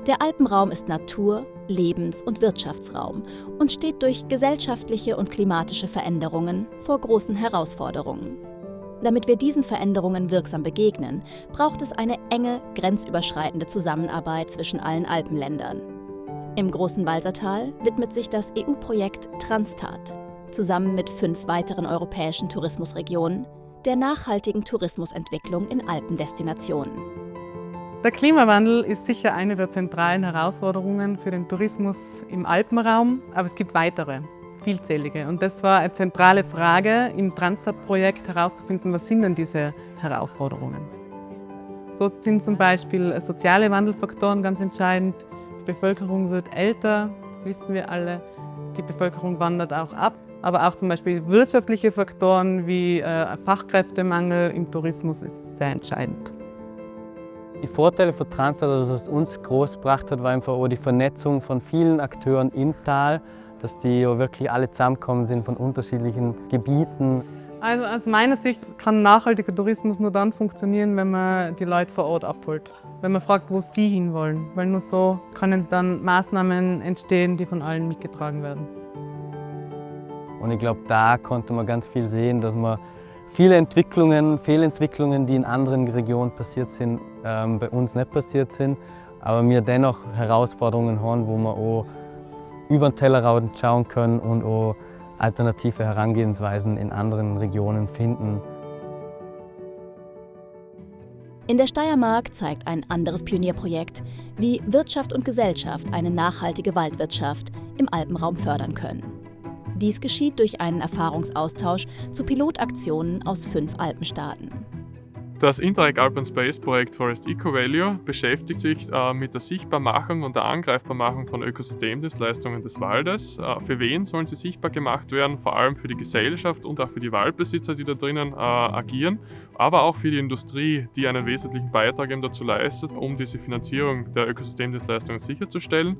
Der Alpenraum ist Natur-, Lebens- und Wirtschaftsraum und steht durch gesellschaftliche und klimatische Veränderungen vor großen Herausforderungen. Damit wir diesen Veränderungen wirksam begegnen, braucht es eine enge, grenzüberschreitende Zusammenarbeit zwischen allen Alpenländern. Im Großen Walsertal widmet sich das EU-Projekt Transtat, zusammen mit 5 weiteren europäischen Tourismusregionen, der nachhaltigen Tourismusentwicklung in Alpendestinationen. Der Klimawandel ist sicher eine der zentralen Herausforderungen für den Tourismus im Alpenraum, aber es gibt weitere, vielzählige. Und das war eine zentrale Frage im Transtat-Projekt herauszufinden, was sind denn diese Herausforderungen. So sind zum Beispiel soziale Wandelfaktoren ganz entscheidend. Die Bevölkerung wird älter, das wissen wir alle. Die Bevölkerung wandert auch ab. Aber auch zum Beispiel wirtschaftliche Faktoren wie Fachkräftemangel im Tourismus ist sehr entscheidend. Die Vorteile von Transtat, was uns groß gebracht hat, war einfach auch die Vernetzung von vielen Akteuren im Tal, dass die wirklich alle zusammengekommen sind von unterschiedlichen Gebieten. Also aus meiner Sicht kann nachhaltiger Tourismus nur dann funktionieren, wenn man die Leute vor Ort abholt. Wenn man fragt, wo sie hinwollen. Weil nur so können dann Maßnahmen entstehen, die von allen mitgetragen werden. Und ich glaube, da konnte man ganz viel sehen, dass man viele Fehlentwicklungen, die in anderen Regionen passiert sind, bei uns nicht passiert sind. Aber wir dennoch Herausforderungen haben, wo wir auch über den Tellerrand schauen können und auch alternative Herangehensweisen in anderen Regionen finden. In der Steiermark zeigt ein anderes Pionierprojekt, wie Wirtschaft und Gesellschaft eine nachhaltige Waldwirtschaft im Alpenraum fördern können. Dies geschieht durch einen Erfahrungsaustausch zu Pilotaktionen aus 5 Alpenstaaten. Das Interreg Alpen Space Projekt Forest Eco Value beschäftigt sich mit der Sichtbarmachung und der Angreifbarmachung von Ökosystemdienstleistungen des Waldes. Für wen sollen sie sichtbar gemacht werden? Vor allem für die Gesellschaft und auch für die Waldbesitzer, die da drinnen agieren, aber auch für die Industrie, die einen wesentlichen Beitrag eben dazu leistet, um diese Finanzierung der Ökosystemdienstleistungen sicherzustellen.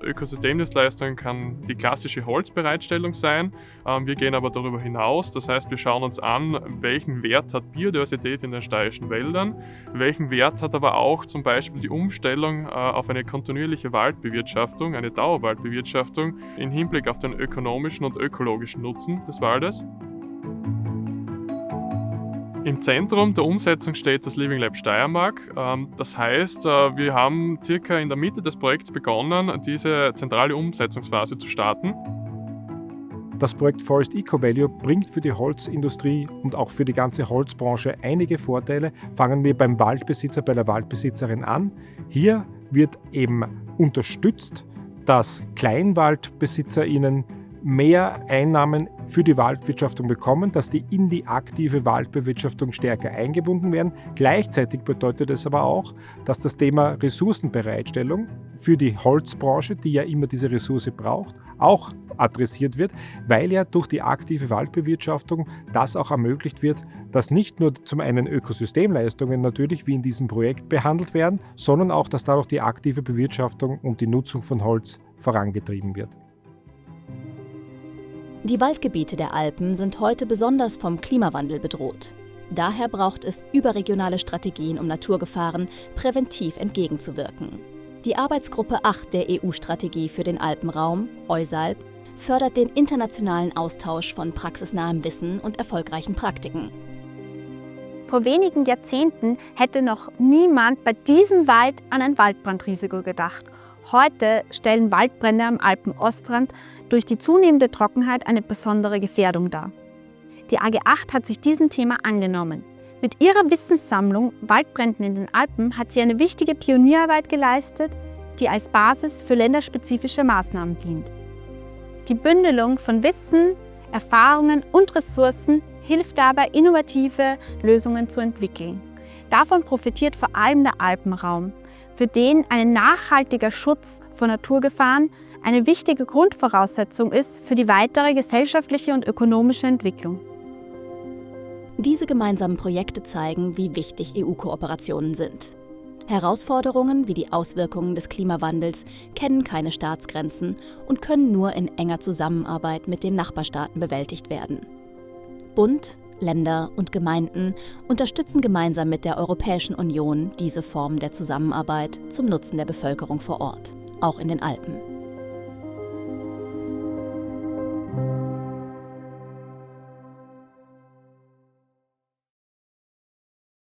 Ökosystemdienstleistungen kann die klassische Holzbereitstellung sein. Wir gehen aber darüber hinaus. Das heißt, wir schauen uns an, welchen Wert hat Biodiversität in den steirischen Wäldern, welchen Wert hat aber auch zum Beispiel die Umstellung auf eine kontinuierliche Waldbewirtschaftung, eine Dauerwaldbewirtschaftung im Hinblick auf den ökonomischen und ökologischen Nutzen des Waldes. Im Zentrum der Umsetzung steht das Living Lab Steiermark. Das heißt, wir haben circa in der Mitte des Projekts begonnen, diese zentrale Umsetzungsphase zu starten. Das Projekt Forest Eco Value bringt für die Holzindustrie und auch für die ganze Holzbranche einige Vorteile. Fangen wir beim Waldbesitzer, bei der Waldbesitzerin an. Hier wird eben unterstützt, dass KleinwaldbesitzerInnen mehr Einnahmen für die Waldbewirtschaftung bekommen, dass die in die aktive Waldbewirtschaftung stärker eingebunden werden. Gleichzeitig bedeutet es aber auch, dass das Thema Ressourcenbereitstellung für die Holzbranche, die ja immer diese Ressource braucht, auch adressiert wird, weil ja durch die aktive Waldbewirtschaftung das auch ermöglicht wird, dass nicht nur zum einen Ökosystemleistungen natürlich wie in diesem Projekt behandelt werden, sondern auch, dass dadurch die aktive Bewirtschaftung und die Nutzung von Holz vorangetrieben wird. Die Waldgebiete der Alpen sind heute besonders vom Klimawandel bedroht. Daher braucht es überregionale Strategien, um Naturgefahren präventiv entgegenzuwirken. Die Arbeitsgruppe 8 der EU-Strategie für den Alpenraum, EUSALP, fördert den internationalen Austausch von praxisnahem Wissen und erfolgreichen Praktiken. Vor wenigen Jahrzehnten hätte noch niemand bei diesem Wald an ein Waldbrandrisiko gedacht. Heute stellen Waldbrände am Alpenostrand durch die zunehmende Trockenheit eine besondere Gefährdung dar. Die AG 8 hat sich diesem Thema angenommen. Mit ihrer Wissenssammlung Waldbränden in den Alpen hat sie eine wichtige Pionierarbeit geleistet, die als Basis für länderspezifische Maßnahmen dient. Die Bündelung von Wissen, Erfahrungen und Ressourcen hilft dabei, innovative Lösungen zu entwickeln. Davon profitiert vor allem der Alpenraum, für den ein nachhaltiger Schutz vor Naturgefahren eine wichtige Grundvoraussetzung ist für die weitere gesellschaftliche und ökonomische Entwicklung. Diese gemeinsamen Projekte zeigen, wie wichtig EU-Kooperationen sind. Herausforderungen wie die Auswirkungen des Klimawandels kennen keine Staatsgrenzen und können nur in enger Zusammenarbeit mit den Nachbarstaaten bewältigt werden. Bund, Länder und Gemeinden unterstützen gemeinsam mit der Europäischen Union diese Form der Zusammenarbeit zum Nutzen der Bevölkerung vor Ort, auch in den Alpen.